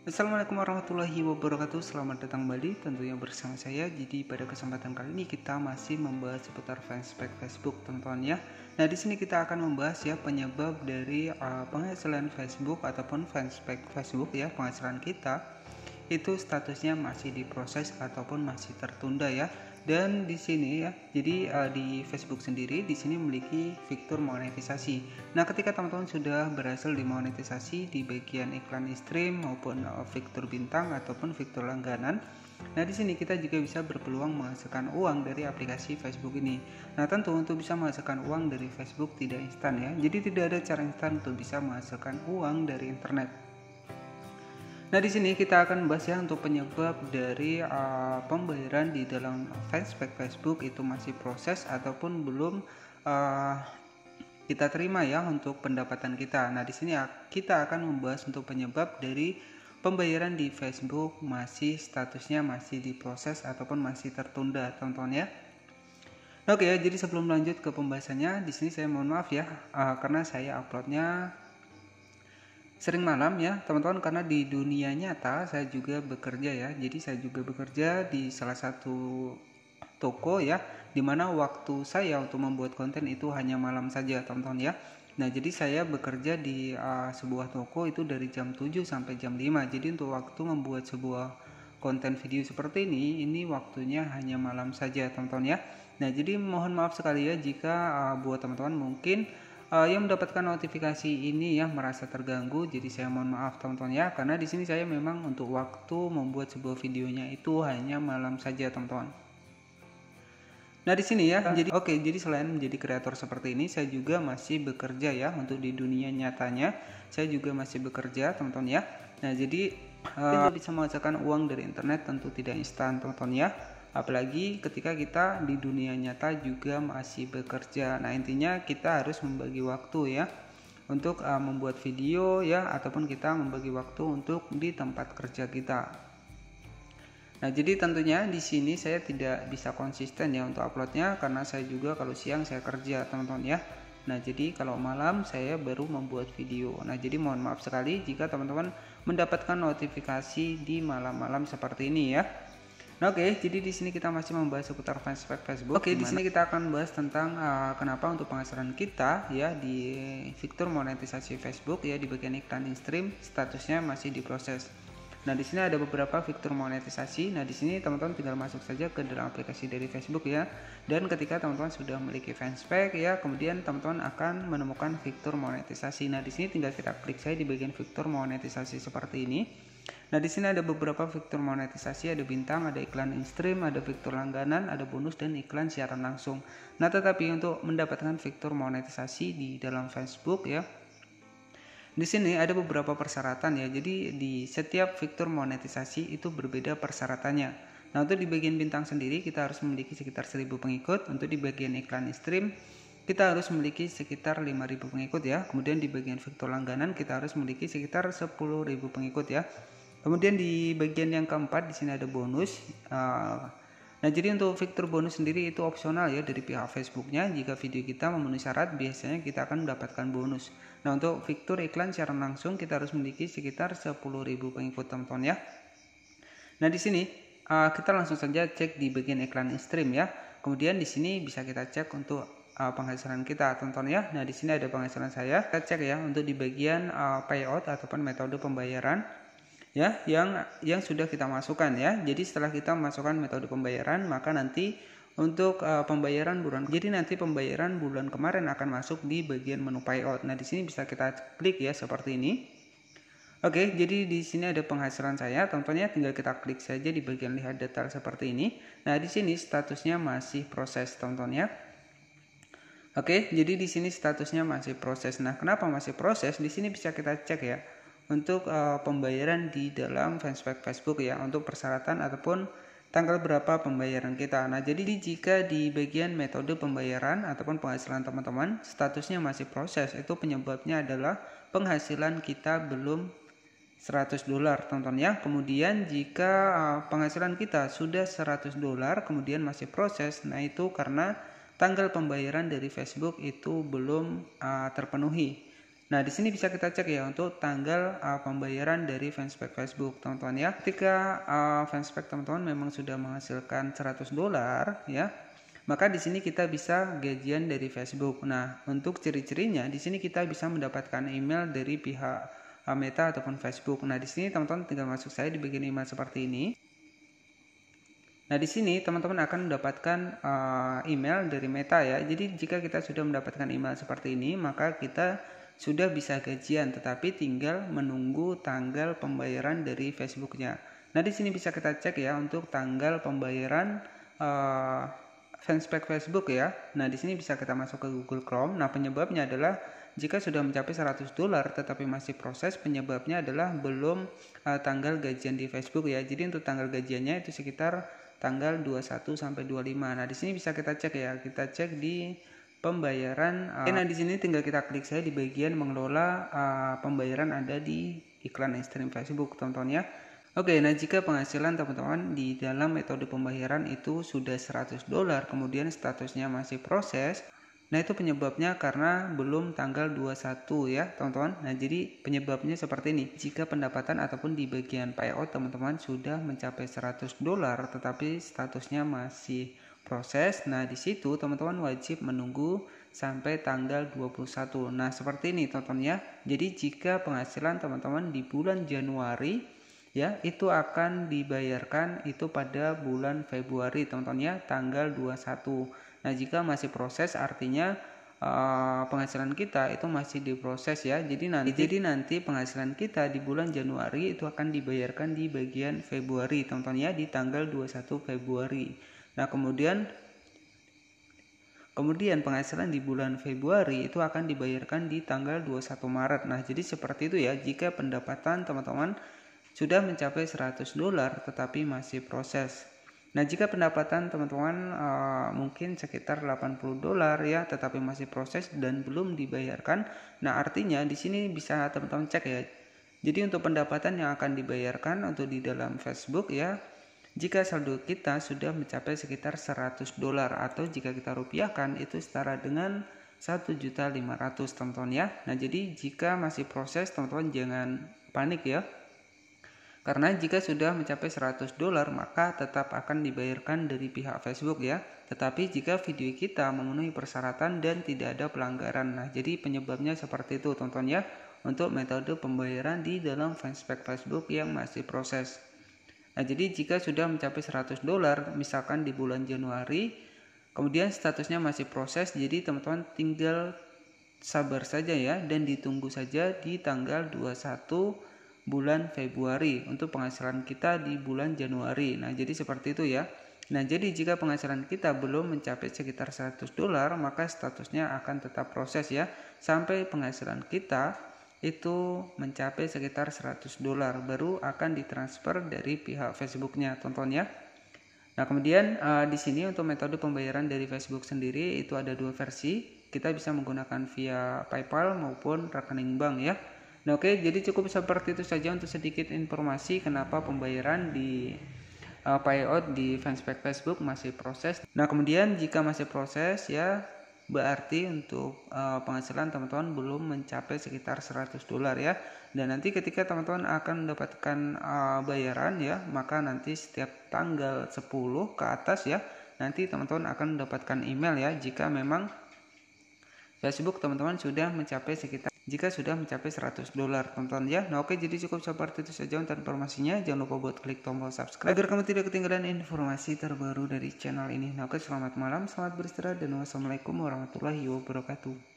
Assalamualaikum warahmatullahi wabarakatuh. Selamat datang kembali tentunya bersama saya. Jadi pada kesempatan kali ini kita masih membahas seputar fanspage Facebook teman-teman ya. Nah, di sini kita akan membahas ya penyebab dari penghasilan Facebook ataupun fanspage Facebook ya, penghasilan kita itu statusnya masih diproses ataupun masih tertunda ya. Dan di sini ya, jadi di Facebook sendiri di sini memiliki fitur monetisasi. Nah, ketika teman-teman sudah berhasil dimonetisasi di bagian iklan stream maupun fitur bintang ataupun fitur langganan, nah di sini kita juga bisa berpeluang menghasilkan uang dari aplikasi Facebook ini. Nah, tentu untuk bisa menghasilkan uang dari Facebook tidak instan ya. Jadi tidak ada cara instan untuk bisa menghasilkan uang dari internet. Nah, di sini kita akan membahas ya untuk penyebab dari pembayaran di dalam fanspage Facebook itu masih proses ataupun belum kita terima ya untuk pendapatan kita. Nah, di sini kita akan membahas untuk penyebab dari pembayaran di Facebook masih statusnya masih diproses ataupun masih tertunda, teman-teman ya. Oke ya, jadi sebelum lanjut ke pembahasannya, di sini saya mohon maaf ya karena saya uploadnya sering malam ya teman-teman, karena di dunia nyata saya juga bekerja ya. Jadi saya juga bekerja di salah satu toko ya, dimana waktu saya untuk membuat konten itu hanya malam saja teman-teman ya. Nah, jadi saya bekerja di sebuah toko itu dari jam 7 sampai jam 5. Jadi untuk waktu membuat sebuah konten video seperti ini waktunya hanya malam saja teman-teman ya. Nah, jadi mohon maaf sekali ya jika buat teman-teman mungkin yang mendapatkan notifikasi ini ya merasa terganggu. Jadi saya mohon maaf teman-teman ya, karena di sini saya memang untuk waktu membuat sebuah videonya itu hanya malam saja teman-teman. Nah, di sini ya, jadi selain menjadi kreator seperti ini, saya juga masih bekerja ya untuk di dunia nyatanya. Saya juga masih bekerja teman-teman ya. Nah, jadi bisa menghasilkan uang dari internet tentu tidak instan teman-teman ya. Apalagi ketika kita di dunia nyata juga masih bekerja. Nah, intinya kita harus membagi waktu ya untuk membuat video ya, ataupun kita membagi waktu untuk di tempat kerja kita. Nah, jadi tentunya di sini saya tidak bisa konsisten ya untuk uploadnya, karena saya juga kalau siang saya kerja teman-teman ya. Nah, jadi kalau malam saya baru membuat video. Nah, jadi mohon maaf sekali jika teman-teman mendapatkan notifikasi di malam-malam seperti ini ya. Nah, oke, jadi di sini kita masih membahas seputar fanspage Facebook. Oke, di sini kita akan membahas tentang kenapa untuk penghasilan kita ya di fitur monetisasi Facebook ya di bagian iklan in-stream statusnya masih diproses. Nah, di sini ada beberapa fitur monetisasi. Nah, di sini teman-teman tinggal masuk saja ke dalam aplikasi dari Facebook ya. Dan ketika teman-teman sudah memiliki fanspage ya, kemudian teman-teman akan menemukan fitur monetisasi. Nah, di sini tinggal kita klik saja di bagian fitur monetisasi seperti ini. Nah, di sini ada beberapa fitur monetisasi, ada bintang, ada iklan in-stream, ada fitur langganan, ada bonus dan iklan siaran langsung. Nah, tetapi untuk mendapatkan fitur monetisasi di dalam Facebook ya, di sini ada beberapa persyaratan ya. Jadi di setiap fitur monetisasi itu berbeda persyaratannya. Nah, untuk di bagian bintang sendiri kita harus memiliki sekitar 1000 pengikut. Untuk di bagian iklan in-stream kita harus memiliki sekitar 5000 pengikut ya. Kemudian di bagian fitur langganan kita harus memiliki sekitar 10.000 pengikut ya. Kemudian di bagian yang keempat di sini ada bonus. Nah, jadi untuk fitur bonus sendiri itu opsional ya dari pihak Facebooknya. Jika video kita memenuhi syarat, biasanya kita akan mendapatkan bonus. Nah, untuk fitur iklan siaran langsung kita harus memiliki sekitar 10.000 pengikut teman-teman ya. Nah, di sini kita langsung saja cek di bagian iklan in-stream ya. Kemudian di sini bisa kita cek untuk penghasilan kita teman-teman ya. Nah, di sini ada penghasilan saya. Kita cek ya untuk di bagian payout ataupun metode pembayaran ya yang sudah kita masukkan ya. Jadi setelah kita memasukkan metode pembayaran, maka nanti untuk pembayaran pembayaran bulan kemarin akan masuk di bagian menu payout. Nah, di sini bisa kita klik ya seperti ini. Oke, jadi di sini ada penghasilan saya, teman-teman ya, tinggal kita klik saja di bagian lihat detail seperti ini. Nah, di sini statusnya masih proses, teman-teman ya. Oke, jadi di sini statusnya masih proses. Nah, kenapa masih proses? Di sini bisa kita cek ya untuk pembayaran di dalam fanspage Facebook ya, untuk persyaratan ataupun tanggal berapa pembayaran kita. Nah, jadi jika di bagian metode pembayaran ataupun penghasilan teman-teman statusnya masih proses, itu penyebabnya adalah penghasilan kita belum $100 teman-teman ya. Kemudian jika penghasilan kita sudah $100 kemudian masih proses, nah itu karena tanggal pembayaran dari Facebook itu belum terpenuhi. Nah, di sini bisa kita cek ya untuk tanggal pembayaran dari fanspage Facebook, teman-teman ya. Ketika fanspage teman-teman memang sudah menghasilkan $100 ya, maka di sini kita bisa gajian dari Facebook. Nah, untuk ciri-cirinya di sini kita bisa mendapatkan email dari pihak Meta ataupun Facebook. Nah, di sini teman-teman tinggal masuk saja di bagian email seperti ini. Nah, di sini teman-teman akan mendapatkan email dari Meta ya. Jadi jika kita sudah mendapatkan email seperti ini, maka kita sudah bisa gajian, tetapi tinggal menunggu tanggal pembayaran dari Facebooknya. Nah, di sini bisa kita cek ya untuk tanggal pembayaran fanspage Facebook ya. Nah, di sini bisa kita masuk ke Google Chrome. Nah, penyebabnya adalah jika sudah mencapai $100 tetapi masih proses, penyebabnya adalah belum tanggal gajian di Facebook ya. Jadi untuk tanggal gajiannya itu sekitar tanggal 21 sampai 25. Nah, di sini bisa kita cek ya. Kita cek di pembayaran. Nah, di sini tinggal kita klik saja di bagian mengelola pembayaran ada di iklan ekstrim Facebook, teman-teman ya. Oke, nah jika penghasilan teman-teman di dalam metode pembayaran itu sudah $100, kemudian statusnya masih proses, nah itu penyebabnya karena belum tanggal 21 ya teman-teman. Nah, jadi penyebabnya seperti ini. Jika pendapatan ataupun di bagian payout teman-teman sudah mencapai $100 tetapi statusnya masih proses, nah di situ teman-teman wajib menunggu sampai tanggal 21. Nah, seperti ini teman-teman ya. Jadi jika penghasilan teman-teman di bulan Januari ya, itu akan dibayarkan itu pada bulan Februari teman-teman ya, tanggal 21. Nah, jika masih proses artinya penghasilan kita itu masih diproses ya. Jadi nanti penghasilan kita di bulan Januari itu akan dibayarkan di bagian Februari teman-teman ya, di tanggal 21 Februari. Nah, kemudian penghasilan di bulan Februari itu akan dibayarkan di tanggal 21 Maret. Nah, jadi seperti itu ya. Jika pendapatan teman-teman sudah mencapai $100 tetapi masih proses. Nah, jika pendapatan teman-teman mungkin sekitar $80 ya, tetapi masih proses dan belum dibayarkan. Nah, artinya di sini bisa teman-teman cek ya. Jadi untuk pendapatan yang akan dibayarkan untuk di dalam Facebook ya, jika saldo kita sudah mencapai sekitar $100 atau jika kita rupiahkan itu setara dengan 1.500.000 teman-teman ya. Nah, jadi jika masih proses teman-teman jangan panik ya. Karena jika sudah mencapai $100 maka tetap akan dibayarkan dari pihak Facebook ya. Tetapi jika video kita memenuhi persyaratan dan tidak ada pelanggaran. Nah, jadi penyebabnya seperti itu teman-teman ya. Untuk metode pembayaran di dalam fanspage Facebook yang masih proses. Nah, jadi jika sudah mencapai $100 misalkan di bulan Januari, kemudian statusnya masih proses, jadi teman-teman tinggal sabar saja ya dan ditunggu saja di tanggal 21 bulan Februari untuk penghasilan kita di bulan Januari. Nah, jadi seperti itu ya. Nah, jadi jika penghasilan kita belum mencapai sekitar $100 maka statusnya akan tetap proses ya sampai penghasilan kita itu mencapai sekitar $100 baru akan ditransfer dari pihak Facebooknya teman-teman ya. Nah, kemudian di sini untuk metode pembayaran dari Facebook sendiri itu ada dua versi. Kita bisa menggunakan via PayPal maupun rekening bank ya. Nah, oke, jadi cukup seperti itu saja untuk sedikit informasi kenapa pembayaran di payout di fanspage Facebook masih proses. Nah, kemudian jika masih proses ya berarti untuk penghasilan teman-teman belum mencapai sekitar $100 ya. Dan nanti ketika teman-teman akan mendapatkan bayaran ya, maka nanti setiap tanggal 10 ke atas ya, nanti teman-teman akan mendapatkan email ya jika memang Facebook teman-teman sudah mencapai $100 teman-teman ya. Nah, oke, jadi cukup seperti itu saja untuk informasinya. Jangan lupa buat klik tombol subscribe agar kamu tidak ketinggalan informasi terbaru dari channel ini. Nah, oke, selamat malam, selamat beristirahat, dan wassalamualaikum warahmatullahi wabarakatuh.